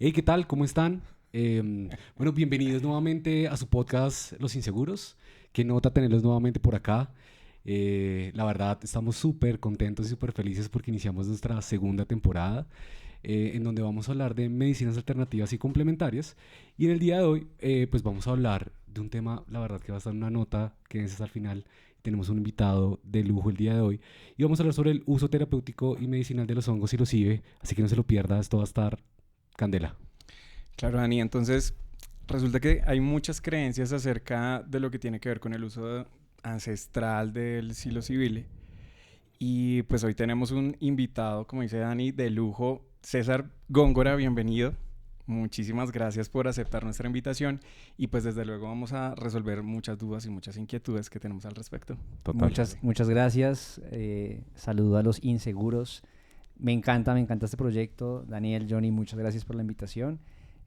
Hey, ¿qué tal? ¿Cómo están? Bueno, bienvenidos nuevamente a su podcast Los Inseguros. Qué nota tenerlos nuevamente por acá. La verdad, estamos súper contentos y súper felices porque iniciamos nuestra segunda temporada, en donde vamos a hablar de medicinas alternativas y complementarias. Y en el día de hoy, pues vamos a hablar de un tema, la verdad, que va a estar en una nota, que es hasta el final. Tenemos un invitado de lujo el día de hoy y vamos a hablar sobre el uso terapéutico y medicinal de los hongos y los IVE, así que no se lo pierda, esto va a estar candela. Claro, Dani. Entonces, resulta que hay muchas creencias acerca de lo que tiene que ver con el uso ancestral del psilocibile. Y pues hoy tenemos un invitado, como dice Dani, de lujo, César Góngora, bienvenido. Muchísimas gracias por aceptar nuestra invitación y pues desde luego vamos a resolver muchas dudas y muchas inquietudes que tenemos al respecto. Total. Muchas gracias. Saludo a los inseguros. Me encanta este proyecto. Daniel, Johnny, muchas gracias por la invitación.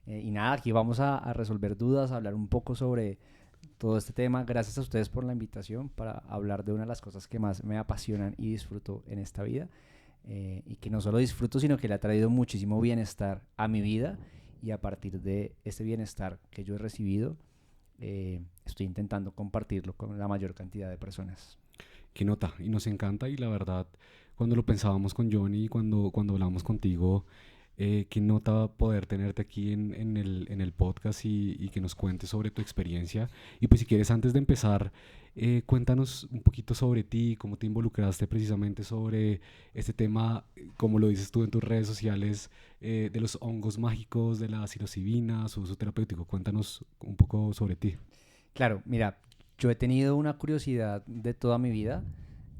Y nada, aquí vamos a resolver dudas, a hablar un poco sobre todo este tema. Gracias a ustedes por la invitación para hablar de una de las cosas que más me apasionan y disfruto en esta vida. Y que no solo disfruto, sino que le ha traído muchísimo bienestar a mi vida. Y a partir de este bienestar que yo he recibido, estoy intentando compartirlo con la mayor cantidad de personas. Qué nota, y nos encanta, y la verdad, cuando lo pensábamos con Johnny, cuando hablábamos contigo, qué nota poder tenerte aquí en el podcast y que nos cuentes sobre tu experiencia. Y pues si quieres, antes de empezar, cuéntanos un poquito sobre ti, cómo te involucraste precisamente sobre este tema, como lo dices tú en tus redes sociales, de los hongos mágicos, de la psilocibina, su uso terapéutico. Cuéntanos un poco sobre ti. Claro, mira, yo he tenido una curiosidad de toda mi vida,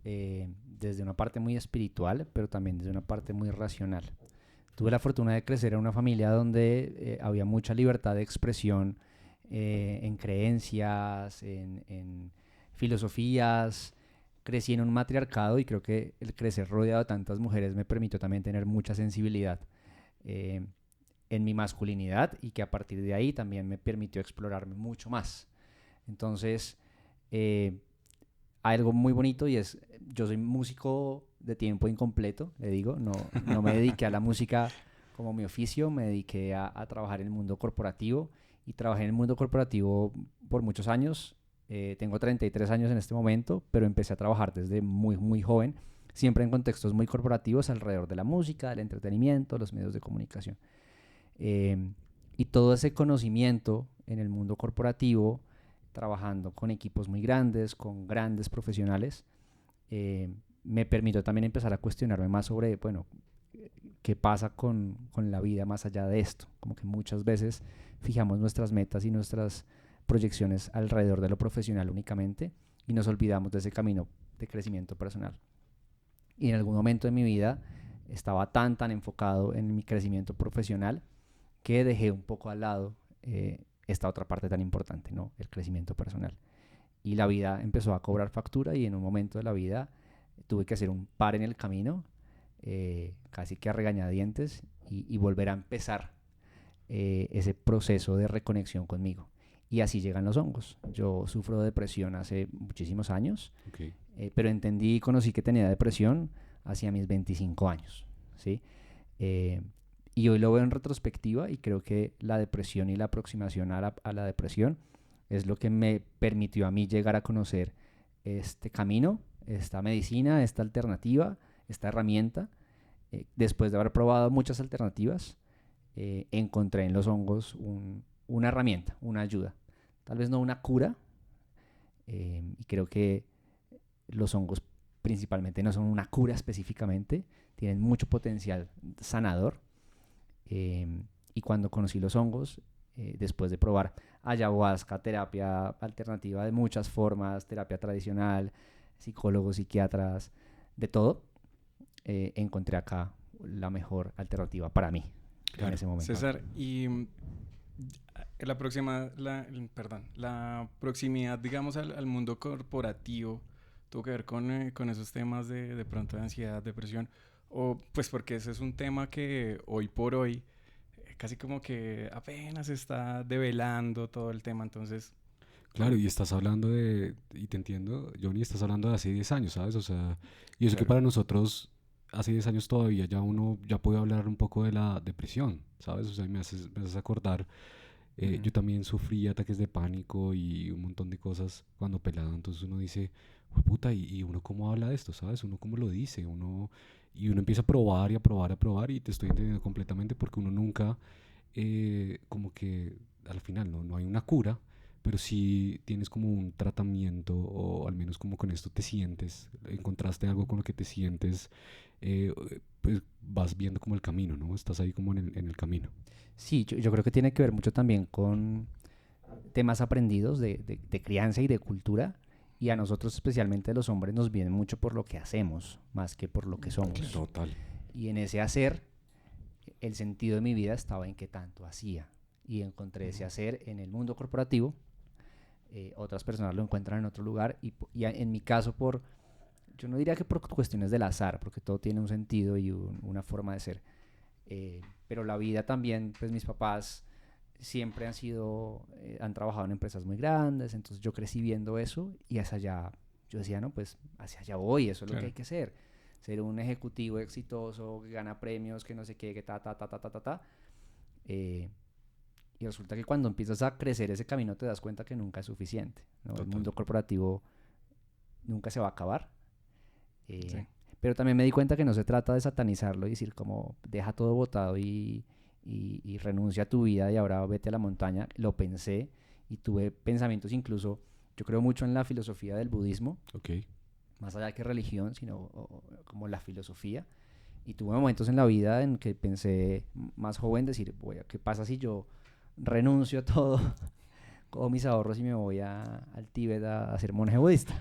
desde una parte muy espiritual, pero también desde una parte muy racional. Tuve la fortuna de crecer en una familia donde había mucha libertad de expresión en creencias, en filosofías. Crecí en un matriarcado y creo que el crecer rodeado de tantas mujeres me permitió también tener mucha sensibilidad eh, en mi masculinidad y que a partir de ahí también me permitió explorarme mucho más. Entonces, eh, hay algo muy bonito y es, yo soy músico de tiempo incompleto, le digo, no me dediqué a la música como mi oficio, me dediqué a trabajar en el mundo corporativo y trabajé en el mundo corporativo por muchos años. Tengo 33 años en este momento, pero empecé a trabajar desde muy joven, siempre en contextos muy corporativos alrededor de la música, del entretenimiento, los medios de comunicación. Eh, y todo ese conocimiento en el mundo corporativo, trabajando con equipos muy grandes, con grandes profesionales, me permitió también empezar a cuestionarme más sobre, bueno, qué pasa con la vida más allá de esto. Como que muchas veces fijamos nuestras metas y nuestras proyecciones alrededor de lo profesional únicamente y nos olvidamos de ese camino de crecimiento personal. Y en algún momento de mi vida estaba tan enfocado en mi crecimiento profesional que dejé un poco al lado esta otra parte tan importante, ¿no? El crecimiento personal. Y la vida empezó a cobrar factura y en un momento de la vida tuve que hacer un par en el camino, casi que a regañadientes, y volver a empezar ese proceso de reconexión conmigo. Y así llegan los hongos. Yo sufro de depresión hace muchísimos años, Okay. pero entendí y conocí que tenía depresión hacia mis 25 años, ¿sí? Eh, y hoy lo veo en retrospectiva y creo que la depresión y la aproximación a la depresión es lo que me permitió a mí llegar a conocer este camino, esta medicina, esta alternativa, esta herramienta. Después de haber probado muchas alternativas, encontré en los hongos una herramienta, una ayuda. Tal vez no una cura, y creo que los hongos principalmente no son una cura específicamente, tienen mucho potencial sanador. Y cuando conocí los hongos, después de probar ayahuasca, terapia alternativa de muchas formas, terapia tradicional, psicólogos, psiquiatras, de todo, encontré acá la mejor alternativa para mí en Claro. ese momento. César, y la proximidad, digamos, al mundo corporativo tuvo que ver con esos temas de pronto de ansiedad, depresión, o pues porque ese es un tema que hoy por hoy casi como que apenas está develando todo el tema, entonces, Claro, y estás hablando y te entiendo, Johnny, estás hablando de hace 10 años, ¿sabes? O sea, y eso que claro. para nosotros hace 10 años todavía ya uno ya puede hablar un poco de la depresión, ¿sabes? O sea, me haces acordar, yo también sufrí ataques de pánico y un montón de cosas cuando pelado, entonces uno dice, puta, y uno cómo habla de esto, ¿sabes? Uno cómo lo dice, y uno empieza a probar y a probar, a probar, y te estoy entendiendo completamente porque uno nunca, como que al final no hay una cura, pero sí tienes como un tratamiento, o al menos como con esto te sientes, encontraste algo con lo que te sientes, eh, pues vas viendo como el camino, ¿no? Estás ahí como en el camino. Sí, yo creo que tiene que ver mucho también con temas aprendidos de crianza y de cultura. Y a nosotros, especialmente los hombres, nos viene mucho por lo que hacemos, más que por lo que somos. Total. Y en ese hacer, el sentido de mi vida estaba en qué tanto hacía. Y encontré ese hacer en el mundo corporativo. Otras personas lo encuentran en otro lugar. Y en mi caso, yo no diría que por cuestiones del azar, porque todo tiene un sentido y una forma de ser. Pero la vida también, pues mis papás siempre han trabajado en empresas muy grandes, entonces yo crecí viendo eso y hacia allá, yo decía, no, pues hacia allá voy, eso es lo que hay que hacer. Ser un ejecutivo exitoso, que gana premios, que no sé qué, que ta. Y resulta que cuando empiezas a crecer ese camino te das cuenta que nunca es suficiente, ¿no? El mundo corporativo nunca se va a acabar. Sí. Pero también me di cuenta que no se trata de satanizarlo y decir como deja todo botado y renuncia a tu vida y ahora vete a la montaña. Lo pensé y tuve pensamientos incluso, yo creo mucho en la filosofía del budismo, más allá que religión, sino como la filosofía. Y tuve momentos en la vida en que pensé más joven decir, ¿qué pasa si yo renuncio a todo, cojo mis ahorros y me voy al Tíbet a ser monje budista?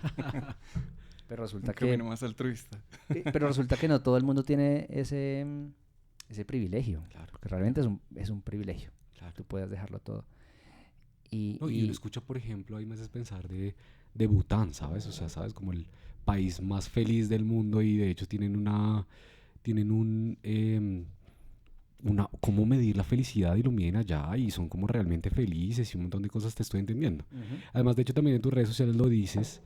Pero resulta que... más altruista. Pero resulta que no todo el mundo tiene ese privilegio. Claro. Porque realmente es un privilegio. Claro. Tú puedes dejarlo todo. Y uno escucha, por ejemplo, ahí me haces pensar de Bután, ¿sabes? O sea, ¿sabes? Como el país más feliz del mundo y de hecho tienen cómo medir la felicidad y lo miden allá y son como realmente felices y un montón de cosas, te estoy entendiendo. Además, de hecho, también en tus redes sociales lo dices.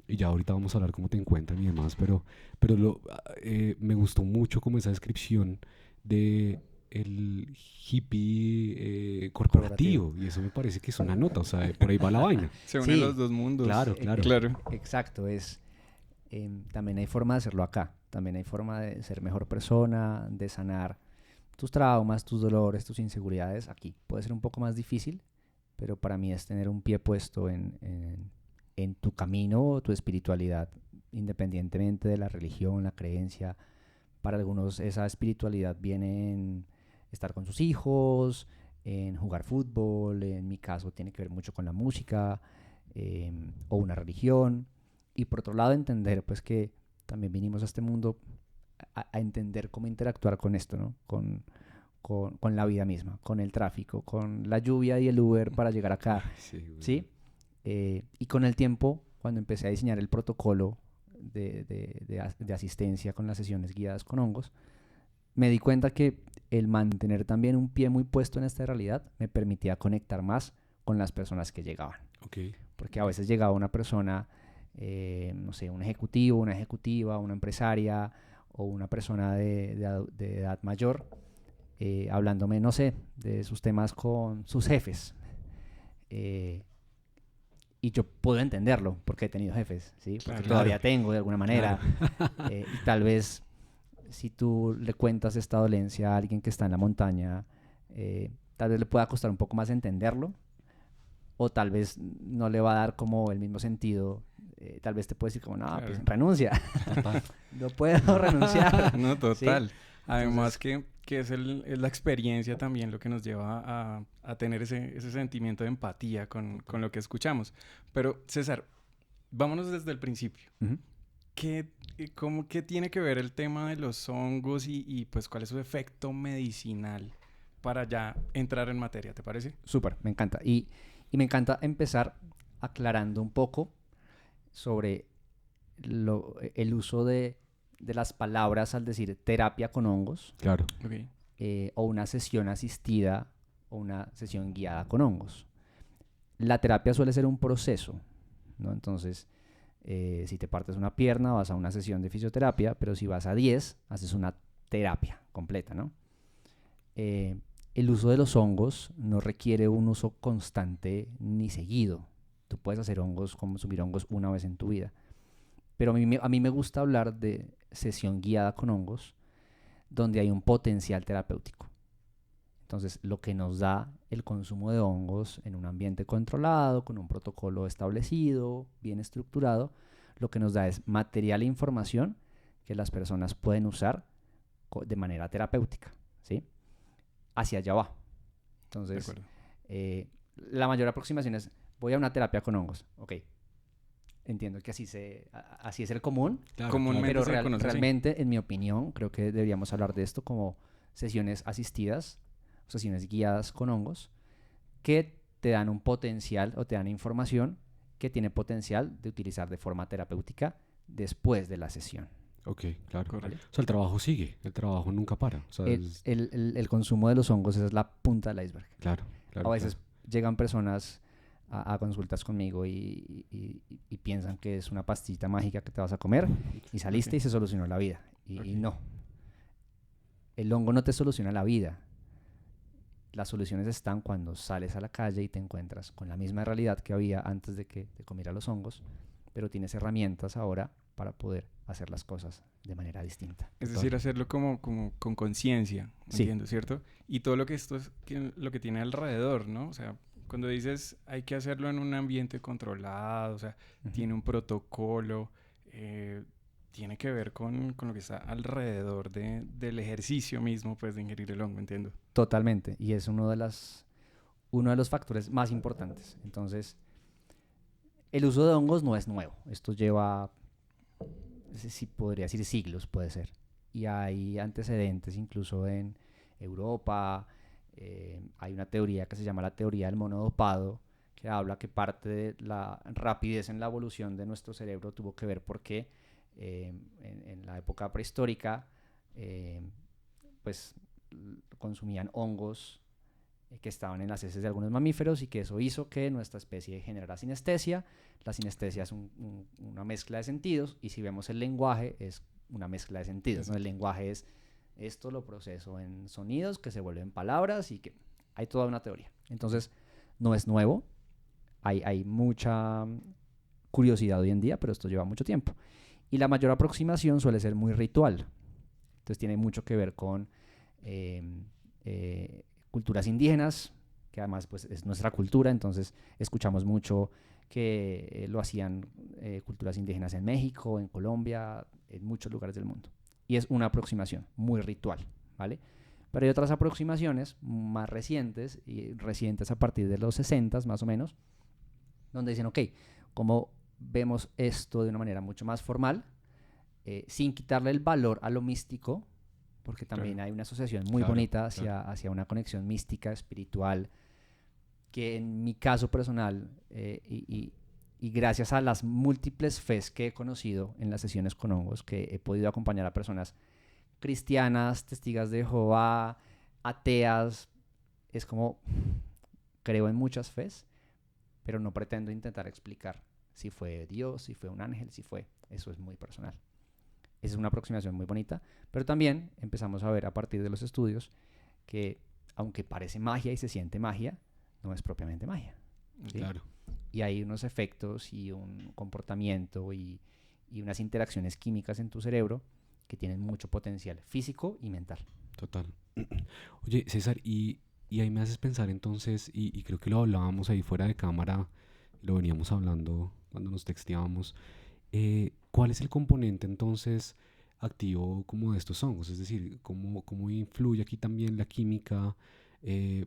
Y ya ahorita vamos a hablar cómo te encuentran y demás, pero me gustó mucho como esa descripción de el hippie corporativo, y eso me parece que es una nota, o sea, por ahí va la vaina. Se unen los dos mundos. Claro. Exacto, también hay forma de hacerlo acá, también hay forma de ser mejor persona, de sanar tus traumas, tus dolores, tus inseguridades. Aquí puede ser un poco más difícil, pero para mí es tener un pie puesto en tu camino, tu espiritualidad, independientemente de la religión, la creencia. Para algunos esa espiritualidad viene en estar con sus hijos, en jugar fútbol, en mi caso tiene que ver mucho con la música, o una religión. Y por otro lado entender pues que también vinimos a este mundo a entender cómo interactuar con esto, ¿no? Con la vida misma, con el tráfico, con la lluvia y el Uber para llegar acá. ¿Sí? Y con el tiempo, cuando empecé a diseñar el protocolo de asistencia con las sesiones guiadas con hongos, me di cuenta que el mantener también un pie muy puesto en esta realidad me permitía conectar más con las personas que llegaban. Porque a veces llegaba una persona, no sé, un ejecutivo, una ejecutiva, una empresaria o una persona de edad mayor, hablándome, no sé, de sus temas con sus jefes. Y yo puedo entenderlo porque he tenido jefes, ¿sí? Porque todavía tengo de alguna manera. Y tal vez si tú le cuentas esta dolencia a alguien que está en la montaña, tal vez le pueda costar un poco más entenderlo, o tal vez no le va a dar como el mismo sentido. Tal vez te puede decir como, no, pues renuncia. No puedo renunciar. No, total. ¿Sí? Además que es la experiencia también lo que nos lleva a tener ese sentimiento de empatía con lo que escuchamos. Pero, César, vámonos desde el principio. ¿Qué tiene que ver el tema de los hongos y pues cuál es su efecto medicinal para ya entrar en materia? ¿Te parece? Súper, me encanta. Y me encanta empezar aclarando un poco sobre el uso de las palabras al decir terapia con hongos. Claro. O una sesión asistida o una sesión guiada con hongos. La terapia suele ser un proceso, ¿no? Entonces, Si te partes una pierna, vas a una sesión de fisioterapia, pero si vas a 10, haces una terapia completa, ¿no? El uso de los hongos no requiere un uso constante ni seguido. Tú puedes hacer hongos, consumir hongos una vez en tu vida. Pero a mí me gusta hablar de sesión guiada con hongos, donde hay un potencial terapéutico. Entonces, lo que nos da el consumo de hongos en un ambiente controlado, con un protocolo establecido, bien estructurado, lo que nos da es material e información que las personas pueden usar de manera terapéutica, ¿sí? Hacia allá va. Entonces, la mayor aproximación es, voy a una terapia con hongos. Ok, entiendo que así es el común, Claro, Comúnmente pero se conoce así. realmente, en mi opinión, creo que deberíamos hablar de esto como sesiones asistidas, sesiones guiadas con hongos, que te dan un potencial o te dan información que tiene potencial de utilizar de forma terapéutica después de la sesión. Ok, claro. Correcto. O sea, el trabajo sigue, el trabajo nunca para. O sea, El consumo de los hongos es la punta del iceberg. claro, claro. A veces llegan personas a consultas conmigo y piensan que es una pastillita mágica que te vas a comer y saliste y se solucionó la vida. Y no. El hongo no te soluciona la vida. Las soluciones están cuando sales a la calle y te encuentras con la misma realidad que había antes de que te comiera los hongos, pero tienes herramientas ahora para poder hacer las cosas de manera distinta. Es decir, hacerlo como con conciencia, Sí. entiendo, ¿cierto? Y todo lo que lo que tiene alrededor, ¿no? O sea, cuando dices hay que hacerlo en un ambiente controlado, o sea, tiene un protocolo, tiene que ver con lo que está alrededor del ejercicio mismo, pues, de ingerir el hongo, entiendo. Totalmente. Y es uno de los factores más importantes. Entonces, el uso de hongos no es nuevo. Esto lleva, si podría decir, siglos, puede ser. Y hay antecedentes incluso en Europa. Hay una teoría que se llama la teoría del monodopado, que habla que parte de la rapidez en la evolución de nuestro cerebro tuvo que ver porque en la época prehistórica, pues consumían hongos que estaban en las heces de algunos mamíferos y que eso hizo que nuestra especie generara sinestesia. La sinestesia es una mezcla de sentidos y si vemos el lenguaje es una mezcla de sentidos, ¿no? El lenguaje es esto lo proceso en sonidos que se vuelven palabras y que hay toda una teoría. Entonces, no es nuevo. Hay mucha curiosidad hoy en día, pero esto lleva mucho tiempo. Y la mayor aproximación suele ser muy ritual. Entonces, tiene mucho que ver con culturas indígenas, que además pues, es nuestra cultura. Entonces, escuchamos mucho que lo hacían culturas indígenas en México, en Colombia, en muchos lugares del mundo. Y es una aproximación muy ritual, ¿vale? Pero hay otras aproximaciones más recientes, y recientes a partir de los 60 más o menos, donde dicen, ok, ¿cómo vemos esto de una manera mucho más formal, sin quitarle el valor a lo místico? Porque también hay una asociación muy bonita hacia una conexión mística, espiritual, que en mi caso personal, y gracias a las múltiples fes que he conocido en las sesiones con hongos, que he podido acompañar a personas cristianas, testigas de Jehová, ateas, es como, creo en muchas fes, pero no pretendo intentar explicar si fue Dios, si fue un ángel, eso es muy personal. Esa es una aproximación muy bonita, pero también empezamos a ver a partir de los estudios que aunque parece magia y se siente magia, no es propiamente magia, ¿sí? Claro. Y hay unos efectos y un comportamiento y unas interacciones químicas en tu cerebro que tienen mucho potencial físico y mental. Total. Oye, César, y ahí me haces pensar entonces, y creo que lo hablábamos ahí fuera de cámara, lo veníamos hablando cuando nos texteábamos, ¿cuál es el componente entonces activo como de estos hongos? Es decir, ¿cómo influye aquí también la química?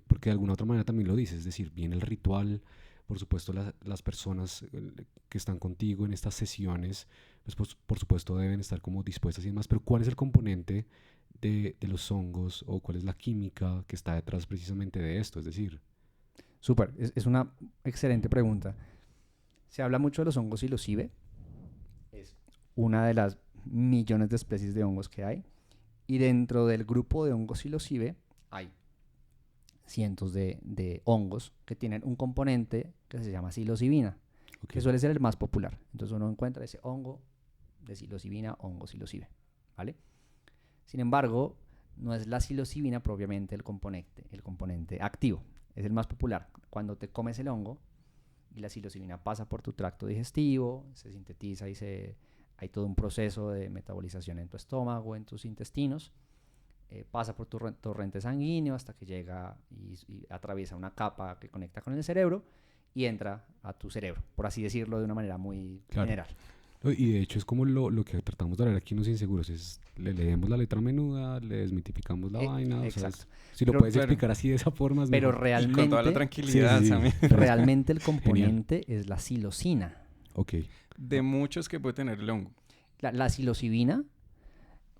Porque de alguna otra manera también lo dices, es decir, viene el ritual, por supuesto las personas que están contigo en estas sesiones, pues por supuesto deben estar como dispuestas y demás, pero ¿cuál es el componente de los hongos o cuál es la química que está detrás precisamente de esto? Es decir, Súper, es una excelente pregunta. Se habla mucho de los hongos psilocibe, es una de las millones de especies de hongos que hay, y dentro del grupo de hongos psilocibe hay cientos de hongos que tienen un componente que se llama psilocibina. Ok. que suele ser el más popular. Entonces uno encuentra ese hongo de psilocibina, hongo psilocibe, ¿vale? Sin embargo, no es la psilocibina propiamente el componente activo, es el más popular. Cuando te comes el hongo y la psilocibina pasa por tu tracto digestivo, se sintetiza y hay todo un proceso de metabolización en tu estómago, en tus intestinos, pasa por tu torrente sanguíneo hasta que llega y atraviesa una capa que conecta con el cerebro y entra a tu cerebro, por así decirlo de una manera muy Claro. general. No, y de hecho es como lo que tratamos de hablar aquí en Los Inseguros, es le leemos la letra menuda, le desmitificamos la vaina, o sea, Exacto. si lo Pero, puedes claro, explicar así de esa forma es Pero mejor. Y con toda la realmente, tranquilidad, Sí, sí, sí. Sammy. realmente el componente es la psilocina. Ok, De muchos que puede tener el hongo. La psilocibina,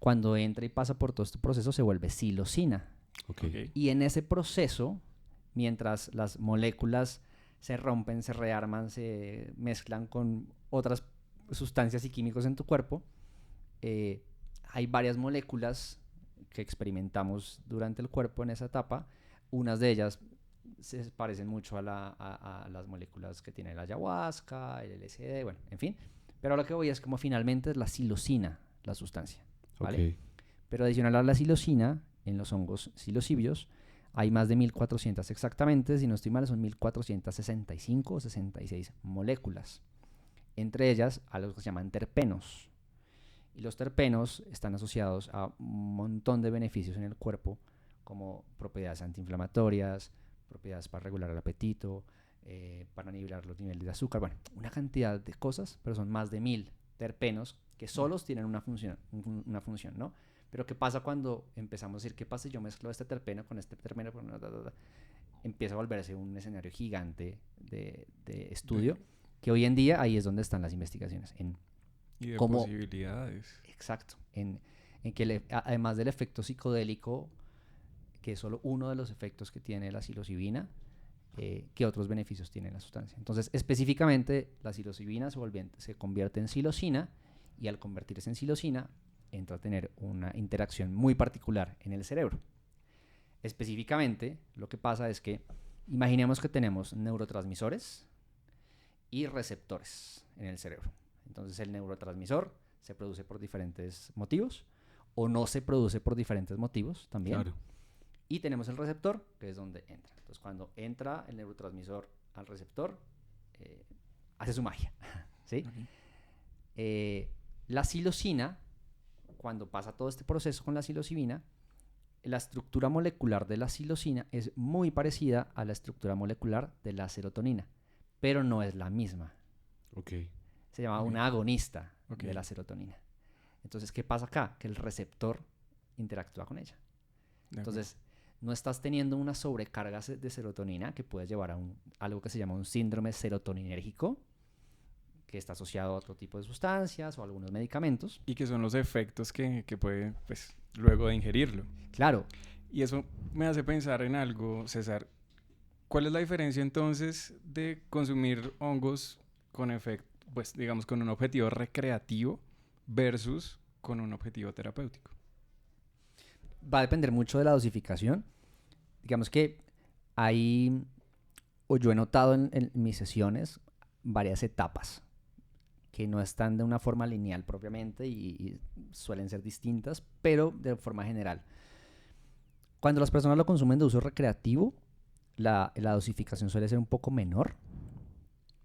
cuando entra y pasa por todo este proceso, se vuelve psilocina. ok. Ok. Y en ese proceso, mientras las moléculas se rompen, se rearman, se mezclan con otras sustancias y químicos en tu cuerpo, hay varias moléculas que experimentamos durante el cuerpo en esa etapa. Unas de ellas se parecen mucho a las moléculas que tiene la ayahuasca, el LSD, bueno, en fin. Pero a lo que voy es como finalmente es la psilocina la sustancia, ¿vale? Ok. Pero adicional a la psilocina, en los hongos psilocibios, hay más de 1400 exactamente, si no estoy mal, son 1465 o 66 moléculas. Entre ellas, a los que se llaman terpenos. Y los terpenos están asociados a un montón de beneficios en el cuerpo, como propiedades antiinflamatorias, propiedades para regular el apetito, para nivelar los niveles de azúcar, bueno, una cantidad de cosas, pero son más de 1000 terpenos que solos tienen una función, ¿no? Pero ¿qué pasa cuando empezamos a decir, qué pasa si yo mezclo este terpeno con este terpeno? Empieza a volverse un escenario gigante de estudio, que hoy en día ahí es donde están las investigaciones, Y de Como- posibilidades. exacto, en que además del efecto psicodélico, que es solo uno de los efectos que tiene la psilocibina, ¿qué otros beneficios tiene la sustancia? Entonces, específicamente, la psilocibina se convierte en psilocina y al convertirse en psilocina entra a tener una interacción muy particular en el cerebro. Específicamente, lo que pasa es que imaginemos que tenemos neurotransmisores y receptores en el cerebro. Entonces, el neurotransmisor se produce por diferentes motivos o no se produce por diferentes motivos también. Claro. Y tenemos el receptor, que es donde entra. Entonces, cuando entra el neurotransmisor al receptor, hace su magia, ¿sí? La psilocina, cuando pasa todo este proceso con la psilocibina, la estructura molecular de la psilocina es muy parecida a la estructura molecular de la serotonina, pero no es la misma. Ok. Se llama Ok. una agonista Ok. de la serotonina. Entonces, ¿qué pasa acá? Que el receptor interactúa con ella. De Entonces, no estás teniendo una sobrecarga de serotonina que puede llevar a algo que se llama un síndrome serotoninérgico, que está asociado a otro tipo de sustancias o a algunos medicamentos. y que son los efectos que puede, pues, luego de ingerirlo. Claro, Y eso me hace pensar en algo, César. ¿Cuál es la diferencia entonces de consumir hongos con efecto, pues, digamos, con un objetivo recreativo versus con un objetivo terapéutico? va a depender mucho de la dosificación. Digamos que hay, o yo he notado en mis sesiones, varias etapas que no están de una forma lineal propiamente y suelen ser distintas, pero de forma general. Cuando las personas lo consumen de uso recreativo, la dosificación suele ser un poco menor,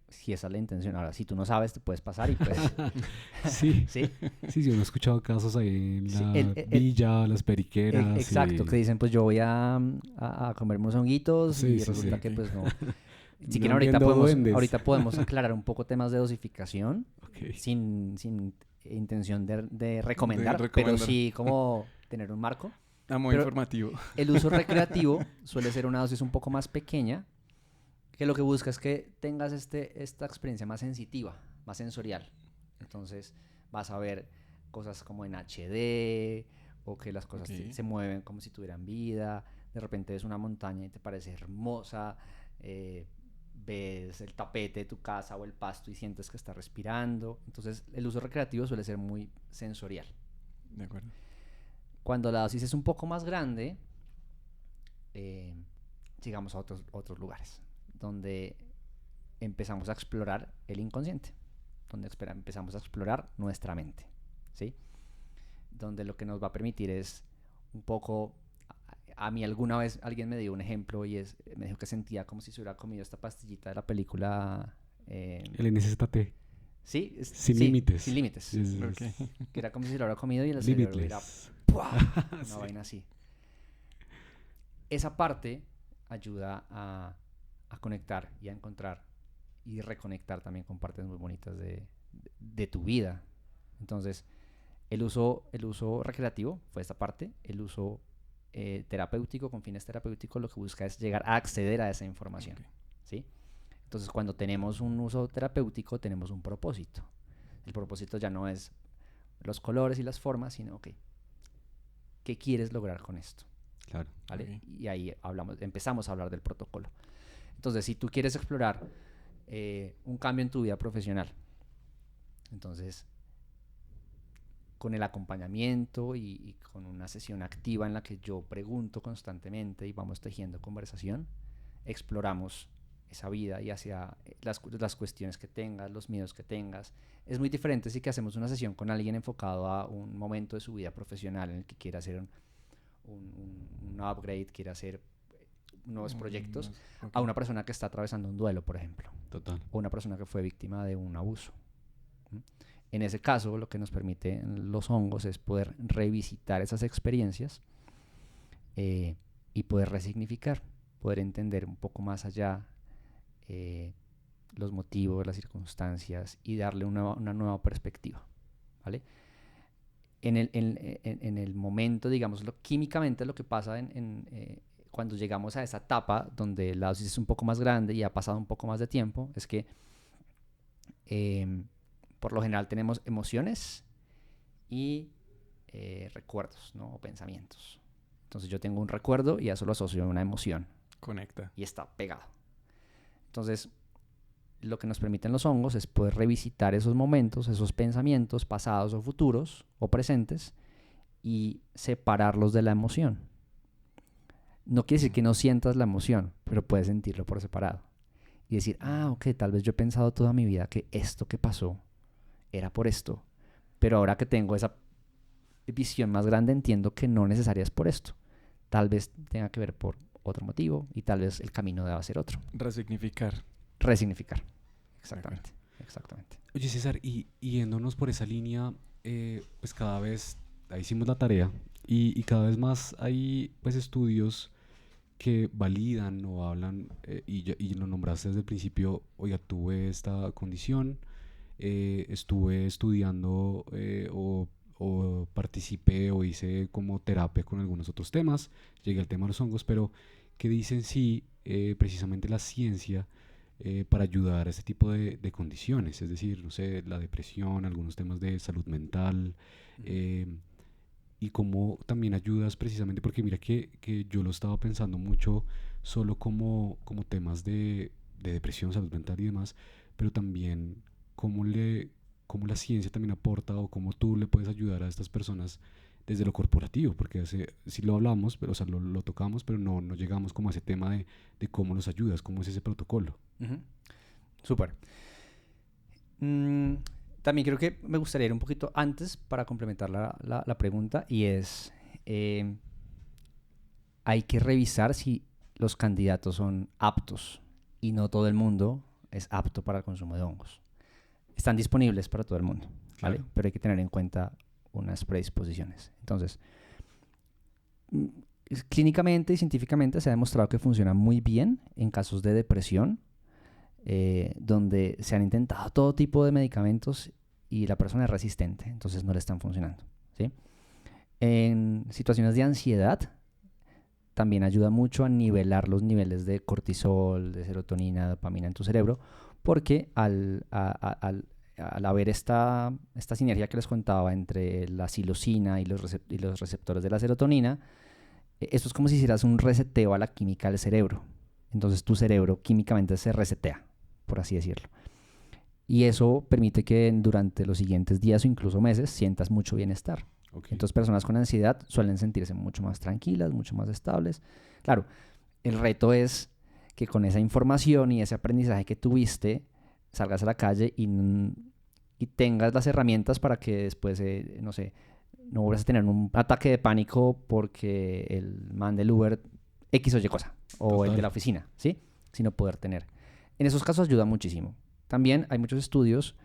si esa es la intención. Ahora, si tú no sabes, te puedes pasar y pues... Sí. ¿sí? Sí, yo no he escuchado casos ahí en Sí, la villa, las periqueras. Exacto, que dicen, pues yo voy a comerme unos honguitos Sí, y sí, resulta sí. que pues no. Si No quieren, ahorita viendo podemos, duendes. ahorita podemos aclarar un poco temas de dosificación Ok. sin intención de recomendar, pero recomendar. sí como tener un marco. Muy Pero- informativo. El uso recreativo suele ser una dosis un poco más pequeña, que lo que busca es que tengas esta experiencia más sensitiva, más sensorial. Entonces vas a ver cosas como en HD o que las cosas Ok. se mueven como si tuvieran vida. De repente ves una montaña y te parece hermosa. Ves el tapete de tu casa o el pasto y sientes que está respirando. Entonces el uso recreativo suele ser muy sensorial. De acuerdo. Cuando la dosis es un poco más grande, llegamos a otros lugares, donde empezamos a explorar el inconsciente, donde empezamos a explorar nuestra mente, ¿sí? Donde lo que nos va a permitir es un poco... A mí alguna vez alguien me dio un ejemplo y me dijo que sentía como si se hubiera comido esta pastillita de la película... El NSZT. Sí, Sin límites. Sin límites. Okay. Que era como si se lo hubiera comido y el cerebro hubiera... Una vaina así. Esa parte ayuda a conectar y a encontrar y reconectar también con partes muy bonitas de tu vida. Entonces, el uso recreativo fue esta parte. El uso terapéutico, con fines terapéuticos, lo que busca es llegar a acceder a esa información. Okay. ¿Sí? Entonces, cuando tenemos un uso terapéutico, tenemos un propósito. El propósito ya no es los colores y las formas, sino, okay, ¿qué quieres lograr con esto? Claro. ¿Vale? Okay. Y ahí empezamos a hablar del protocolo. Entonces, si tú quieres explorar un cambio en tu vida profesional, entonces, con el acompañamiento y con una sesión activa en la que yo pregunto constantemente y vamos tejiendo conversación, exploramos esa vida y hacia las cuestiones que tengas, los miedos que tengas. Es muy diferente si que hacemos una sesión con alguien enfocado a un momento de su vida profesional en el que quiera hacer un upgrade, quiera hacer nuevos proyectos, okay, a una persona que está atravesando un duelo, por ejemplo. Total. O una persona que fue víctima de un abuso. En ese caso, lo que nos permiten los hongos es poder revisitar esas experiencias y poder resignificar, poder entender un poco más allá los motivos, las circunstancias y darle una nueva perspectiva, ¿vale? En el momento, digamos, químicamente lo que pasa cuando llegamos a esa etapa donde la dosis es un poco más grande y ha pasado un poco más de tiempo, es que por lo general tenemos emociones y recuerdos, ¿no? O pensamientos. Entonces yo tengo un recuerdo y eso lo asocio a una emoción. Conecta. Y está pegado. Entonces, lo que nos permiten los hongos es poder revisitar esos momentos, esos pensamientos pasados o futuros o presentes y separarlos de la emoción. No quiere decir que no sientas la emoción, pero puedes sentirlo por separado. Y decir, ok, tal vez yo he pensado toda mi vida que esto que pasó era por esto, pero ahora que tengo esa visión más grande entiendo que no necesariamente es por esto. Tal vez tenga que ver por otro motivo y tal vez el camino deba ser otro. Resignificar. Exactamente. Exactamente. Oye, César, y yéndonos por esa línea, pues cada vez hicimos la tarea y cada vez más hay pues estudios que validan o hablan, y lo nombraste desde el principio, oiga, tuve esta condición, estuve estudiando o participé o hice como terapia con algunos otros temas, llegué al tema de los hongos, pero ¿qué dicen sí precisamente la ciencia para ayudar a este tipo de condiciones? Es decir, no sé, la depresión, algunos temas de salud mental, y cómo también ayudas precisamente, porque mira que yo lo estaba pensando mucho solo como temas de depresión, salud mental y demás, pero también cómo la ciencia también aporta o cómo tú le puedes ayudar a estas personas desde lo corporativo, porque sí lo hablamos, pero, o sea, lo tocamos, pero no llegamos como a ese tema de cómo los ayudas, cómo es ese protocolo. Uh-huh. Súper. También creo que me gustaría ir un poquito antes para complementar la pregunta, y es, hay que revisar si los candidatos son aptos, y no todo el mundo es apto para el consumo de hongos. Están disponibles para todo el mundo, ¿vale? Claro. Pero hay que tener en cuenta unas predisposiciones. Entonces, clínicamente y científicamente se ha demostrado que funciona muy bien en casos de depresión, donde se han intentado todo tipo de medicamentos y la persona es resistente, entonces no le están funcionando, ¿sí? En situaciones de ansiedad también ayuda mucho a nivelar los niveles de cortisol, de serotonina, dopamina en tu cerebro, porque al haber esta sinergia que les contaba entre la psilocina y los receptores de la serotonina, esto es como si hicieras un reseteo a la química del cerebro. Entonces tu cerebro químicamente se resetea, por así decirlo. Y eso permite que durante los siguientes días o incluso meses sientas mucho bienestar. Okay. Entonces personas con ansiedad suelen sentirse mucho más tranquilas, mucho más estables. Claro, el reto es que con esa información y ese aprendizaje que tuviste, salgas a la calle y tengas las herramientas para que después, no sé, no vuelvas a tener un ataque de pánico porque el man del Uber X o Y cosa, o Total. el de la oficina, ¿sí? Sino poder tener. En esos casos ayuda muchísimo. También hay muchos estudios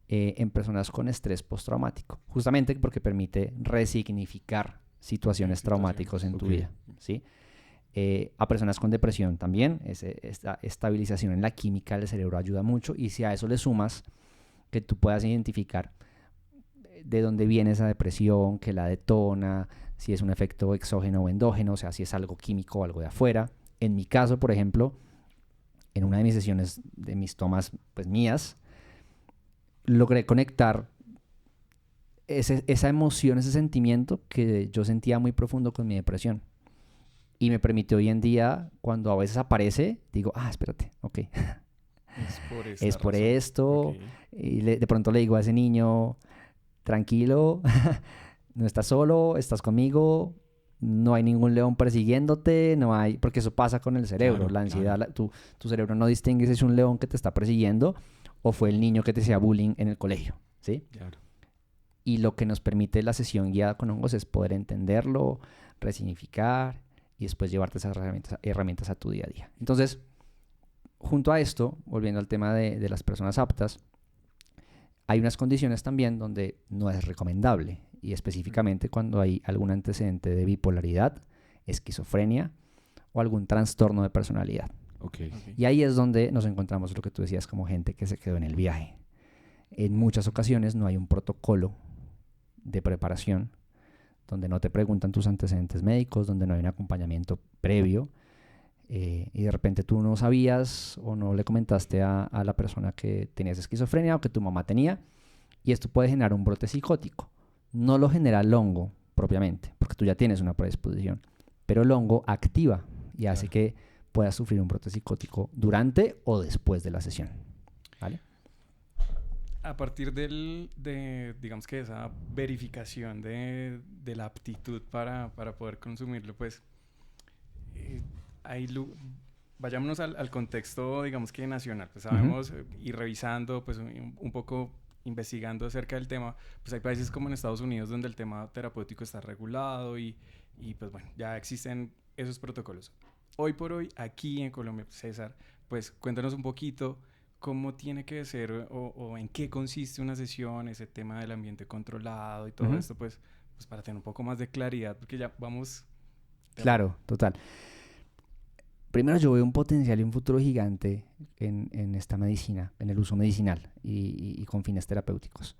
en personas con estrés postraumático, justamente porque permite resignificar situaciones traumáticas en tu Ok. vida, ¿sí? A personas con depresión también, esta estabilización en la química del cerebro ayuda mucho, y si a eso le sumas que tú puedas identificar de dónde viene esa depresión, qué la detona, si es un efecto exógeno o endógeno, o sea, si es algo químico o algo de afuera. En mi caso, por ejemplo, en una de mis sesiones de mis tomas, pues mías, logré conectar esa emoción, ese sentimiento que yo sentía muy profundo con mi depresión. Y me permitió hoy en día, cuando a veces aparece, digo, espérate, ok, Es por esta es por razón. esto. Ok. Y de pronto le digo a ese niño, tranquilo, no estás solo, estás conmigo, no hay ningún león persiguiéndote, no hay, porque eso pasa con el cerebro, Claro, la ansiedad, claro. tu cerebro no distingue si es un león que te está persiguiendo o fue el niño que te hacía bullying en el colegio, ¿sí? Claro. Y lo que nos permite la sesión guiada con hongos es poder entenderlo, resignificar y después llevarte esas herramientas a tu día a día. Entonces, junto a esto, volviendo al tema de las personas aptas, hay unas condiciones también donde no es recomendable, y específicamente cuando hay algún antecedente de bipolaridad, esquizofrenia o algún trastorno de personalidad. Ok. Ok. Y ahí es donde nos encontramos lo que tú decías como gente que se quedó en el viaje. En muchas ocasiones no hay un protocolo de preparación, donde no te preguntan tus antecedentes médicos, donde no hay un acompañamiento previo, y de repente tú no sabías o no le comentaste a la persona que tenías esquizofrenia o que tu mamá tenía, y esto puede generar un brote psicótico. No lo genera el hongo propiamente, porque tú ya tienes una predisposición, pero el hongo activa y hace Claro. que puedas sufrir un brote psicótico durante o después de la sesión, ¿vale? A partir digamos que esa verificación de la aptitud para poder consumirlo, pues, eh, hay vayámonos al contexto, digamos que nacional. Pues Ujú. sabemos y revisando, pues un poco investigando acerca del tema, pues hay países como en Estados Unidos donde el tema terapéutico está regulado y pues bueno, ya existen esos protocolos. Hoy por hoy, aquí en Colombia, César, pues cuéntanos un poquito cómo tiene que ser o en qué consiste una sesión, ese tema del ambiente controlado y todo Ujú. esto, pues para tener un poco más de claridad, porque ya vamos de rojo. Claro, total. Primero, yo veo un potencial y un futuro gigante en esta medicina, en el uso medicinal y con fines terapéuticos.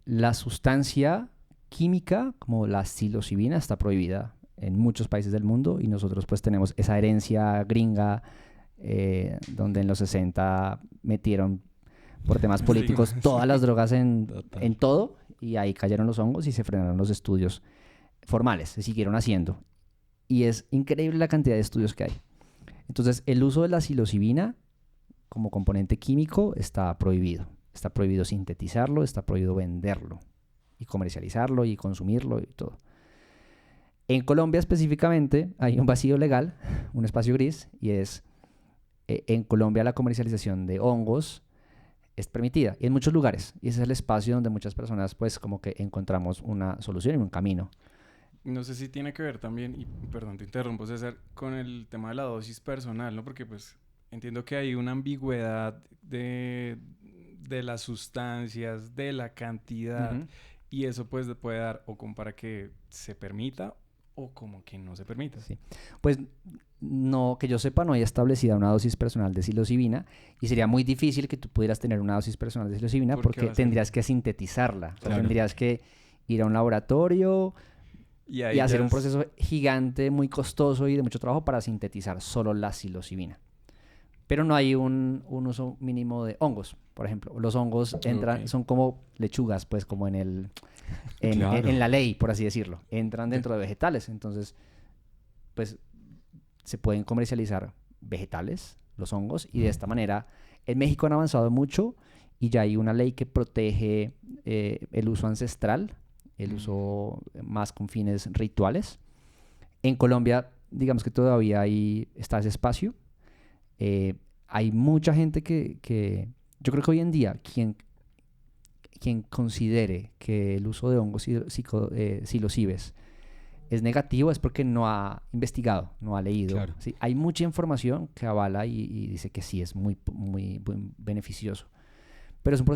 La sustancia química, como la psilocibina, está prohibida en muchos países del mundo, y nosotros pues tenemos esa herencia gringa, donde en los 60 metieron por temas Sí, políticos todas sí. las drogas en Total. todo, y ahí cayeron los hongos y se frenaron los estudios formales, se siguieron haciendo. Y es increíble la cantidad de estudios que hay. Entonces, el uso de la psilocibina como componente químico está prohibido. Está prohibido sintetizarlo, está prohibido venderlo y comercializarlo y consumirlo y todo. En Colombia específicamente hay un vacío legal, un espacio gris, y es en Colombia la comercialización de hongos es permitida y en muchos lugares. Y ese es el espacio donde muchas personas pues como que encontramos una solución y un camino. No sé si tiene que ver también, y perdón, te interrumpo, César, con el tema de la dosis personal, ¿no? Porque pues entiendo que hay una ambigüedad de las sustancias, de la cantidad, Ujú. y eso pues puede dar o como para que se permita o como que no se permita. Sí. Pues no, que yo sepa, no hay establecida una dosis personal de psilocibina, y sería muy difícil que tú pudieras tener una dosis personal de psilocibina Porque porque va a ser... tendrías que sintetizarla. O sea, Claro. tendrías que ir a un laboratorio Y y ahí hacer ya un es... proceso gigante, muy costoso y de mucho trabajo para sintetizar solo la psilocibina. Pero no hay un uso mínimo de hongos, por ejemplo. Los hongos entran, Ok. son como lechugas, pues como en Claro. la ley, por así decirlo. Entran dentro de vegetales. Entonces, pues se pueden comercializar vegetales, los hongos, y de esta manera en México han avanzado mucho y ya hay una ley que protege el uso ancestral, el uso más con fines rituales. En Colombia, digamos que todavía está ese espacio, Hay mucha gente que yo creo que hoy en día quien considere que el uso de hongos psilocibes es negativo es porque no ha investigado, no ha leído. Claro. ¿Sí? Hay mucha información que avala y dice que sí es muy, muy beneficioso. Pero es un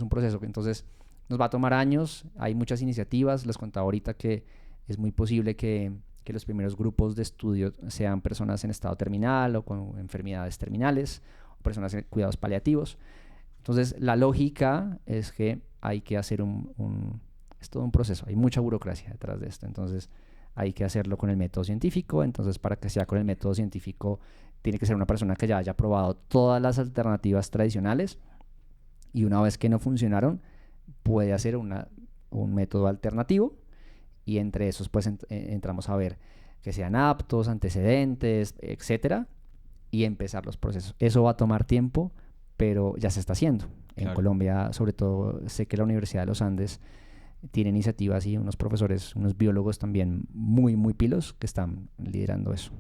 proceso. Entonces nos va a tomar años, hay muchas iniciativas. Les contaba ahorita que es muy posible que los primeros grupos de estudio sean personas en estado terminal o con enfermedades terminales, o personas en cuidados paliativos. Entonces la lógica es que hay que hacer es todo un proceso, hay mucha burocracia detrás de esto. Entonces hay que hacerlo con el método científico. Entonces, para que sea con el método científico, tiene que ser una persona que ya haya probado todas las alternativas tradicionales, y una vez que no funcionaron, puede hacer un método alternativo, y entre esos pues entramos a ver que sean aptos, antecedentes, etcétera, y empezar los procesos. Eso va a tomar tiempo, pero ya se está haciendo. En Claro. Colombia, sobre todo, sé que la Universidad de los Andes tiene iniciativas y unos profesores, unos biólogos también muy, muy pilos que están liderando eso.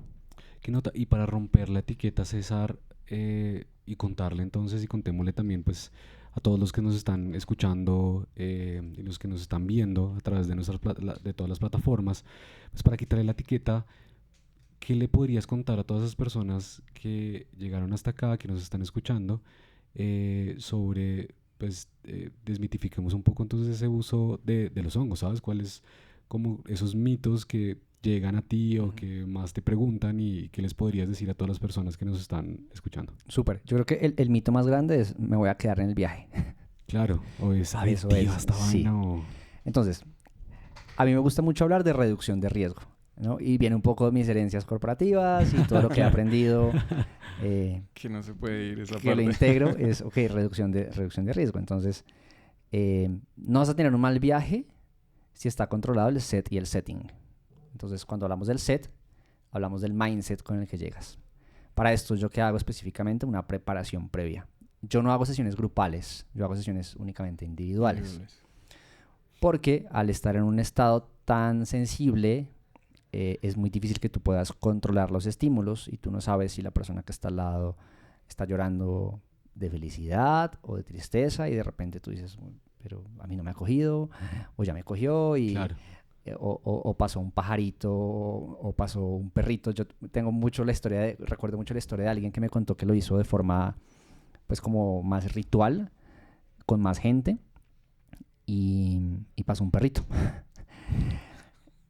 ¿Qué nota? Y para romper la etiqueta, César, y contarle entonces, y contémosle también pues a todos los que nos están escuchando y los que nos están viendo a través de de todas las plataformas, pues para quitarle la etiqueta, ¿qué le podrías contar a todas esas personas que llegaron hasta acá, que nos están escuchando, sobre, pues, desmitifiquemos un poco entonces ese uso de los hongos, ¿sabes? ¿Cuáles como esos mitos que llegan a ti o que más te preguntan, y qué les podrías decir a todas las personas que nos están escuchando? Súper. Yo creo que el mito más grande es: me voy a quedar en el viaje. Claro, o es Eso adictiva es, esta sí. vaina o... Entonces, a mí me gusta mucho hablar de reducción de riesgo, ¿no? Y viene un poco de mis herencias corporativas y todo lo que he aprendido. Que no se puede ir esa que parte. lo integro es, ok, reducción de riesgo. Entonces, no vas a tener un mal viaje si está controlado el set y el setting. Entonces, cuando hablamos del set, hablamos del mindset con el que llegas. Para esto, ¿yo qué hago específicamente? Una preparación previa. Yo no hago sesiones grupales, yo hago sesiones únicamente individuales. Porque al estar en un estado tan sensible, es muy difícil que tú puedas controlar los estímulos, y tú no sabes si la persona que está al lado está llorando de felicidad o de tristeza, y de repente tú dices, pero a mí no me ha cogido, o ya me cogió, y... Claro. O pasó un pajarito, o pasó un perrito. Yo recuerdo mucho la historia de alguien que me contó que lo hizo de forma, pues, como más ritual, con más gente, y pasó un perrito.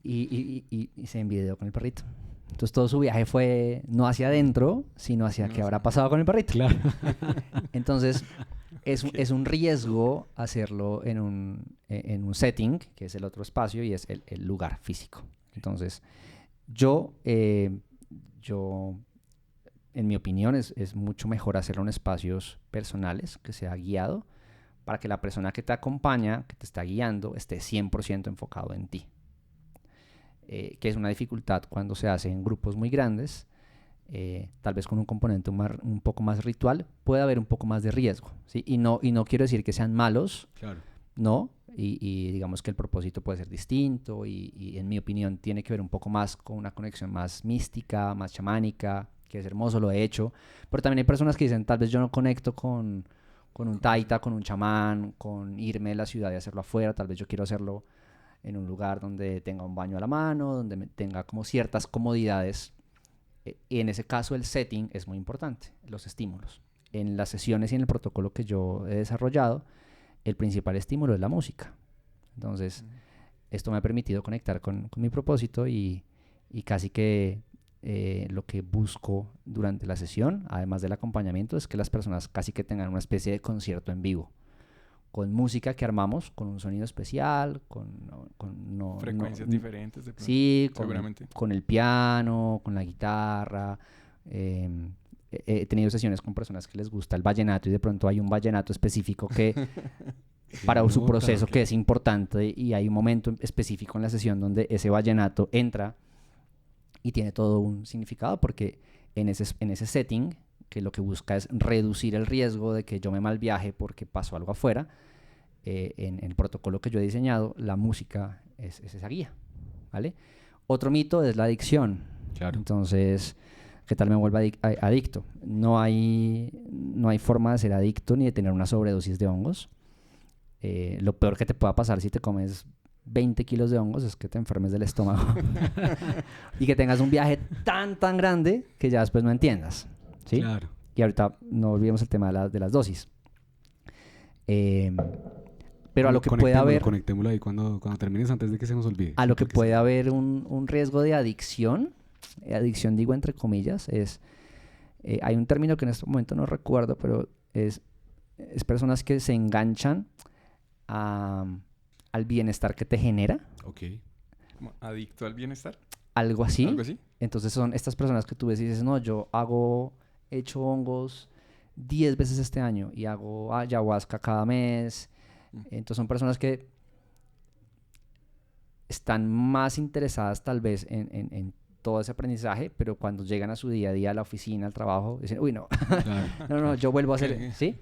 y se envidió con el perrito. Entonces todo su viaje fue no hacia adentro, sino hacia qué habrá pasado con el perrito. Claro. Entonces, es un riesgo hacerlo en un setting, que es el otro espacio, y es el lugar físico. Entonces, yo, en mi opinión, es mucho mejor hacerlo en espacios personales, que sea guiado, para que la persona que te acompaña, que te está guiando, esté 100% enfocado en ti. Que es una dificultad cuando se hace en grupos muy grandes. Tal vez con un componente un poco más ritual puede haber un poco más de riesgo, ¿sí? Y no quiero decir que sean malos, Claro. no, y digamos que el propósito puede ser distinto, y en mi opinión tiene que ver un poco más con una conexión más mística, más chamánica, que es hermoso, lo he hecho, pero también hay personas que dicen, tal vez yo no conecto con un taita, con un chamán, con irme de la ciudad y hacerlo afuera, tal vez yo quiero hacerlo en un lugar donde tenga un baño a la mano, donde tenga como ciertas comodidades. Y en ese caso el setting es muy importante, los estímulos. En las sesiones y en el protocolo que yo he desarrollado, el principal estímulo es la música. Entonces, esto me ha permitido conectar con mi propósito, y casi que lo que busco durante la sesión, además del acompañamiento, es que las personas casi que tengan una especie de concierto en vivo, con música que armamos, con un sonido especial, frecuencias diferentes de pronto. Sí, seguramente. con el piano, con la guitarra. He tenido sesiones con personas que les gusta el vallenato, y de pronto hay un vallenato específico que para su proceso que es importante, y hay un momento específico en la sesión donde ese vallenato entra y tiene todo un significado, porque en ese setting, que lo que busca es reducir el riesgo de que yo me mal viaje porque pasó algo afuera, en el protocolo que yo he diseñado, la música es esa guía, ¿vale? Otro mito es la adicción. Claro. Entonces, ¿Qué tal me vuelva adicto? No hay forma de ser adicto ni de tener una sobredosis de hongos. Lo peor que te pueda pasar si te comes 20 kilos de hongos es que te enfermes del estómago y que tengas un viaje tan grande que ya después no entiendas, ¿sí? Claro. Y ahorita no olvidemos el tema de las dosis. Pero a lo que puede haber... Conectémoslo ahí cuando termines antes de que se nos olvide. A lo que puede haber un riesgo de adicción, digo entre comillas, hay un término que en este momento no recuerdo, pero es personas que se enganchan al bienestar que te genera. Ok. ¿Como adicto al bienestar? Algo así. ¿Algo así? Entonces son estas personas que tú ves y dices, no, yo he hecho hongos 10 veces este año y hago ayahuasca cada mes. Entonces son personas que están más interesadas tal vez en todo ese aprendizaje, pero cuando llegan a su día a día, a la oficina, al trabajo, dicen, uy, no, Claro. no, yo vuelvo a hacer, ¿sí?